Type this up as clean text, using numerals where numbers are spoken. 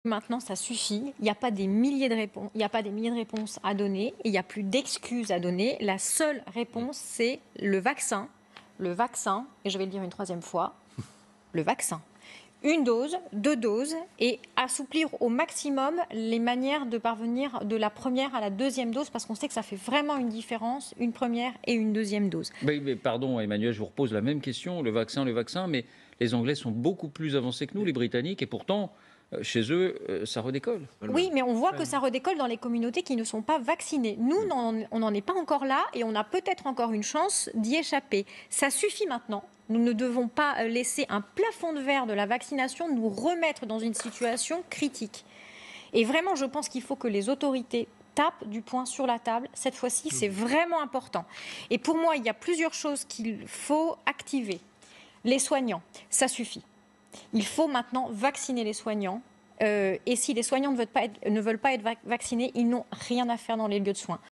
Maintenant, ça suffit. Il n'y a pas des milliers de réponses, il n'y a pas des milliers de réponses à donner. Et il n'y a plus d'excuses à donner. La seule réponse, c'est le vaccin. Le vaccin, et je vais le dire une troisième fois, le vaccin. Une dose, 2 doses, et assouplir au maximum les manières de parvenir de la première à la deuxième dose, parce qu'on sait que ça fait vraiment une différence, une première et une deuxième dose. Mais pardon, Emmanuel, je vous repose la même question, le vaccin, mais les Anglais sont beaucoup plus avancés que nous, les Britanniques, et pourtant, chez eux, ça redécolle. Oui, mais on voit que ça redécolle dans les communautés qui ne sont pas vaccinées. Nous, on n'en est pas encore là et on a peut-être encore une chance d'y échapper. Ça suffit maintenant. Nous ne devons pas laisser un plafond de verre de la vaccination nous remettre dans une situation critique. Et vraiment, je pense qu'il faut que les autorités tapent du poing sur la table. Cette fois-ci, c'est vraiment important. Et pour moi, il y a plusieurs choses qu'il faut activer. Les soignants, ça suffit. Il faut maintenant vacciner les soignants. Et si les soignants ne veulent pas être vaccinés, ils n'ont rien à faire dans les lieux de soins.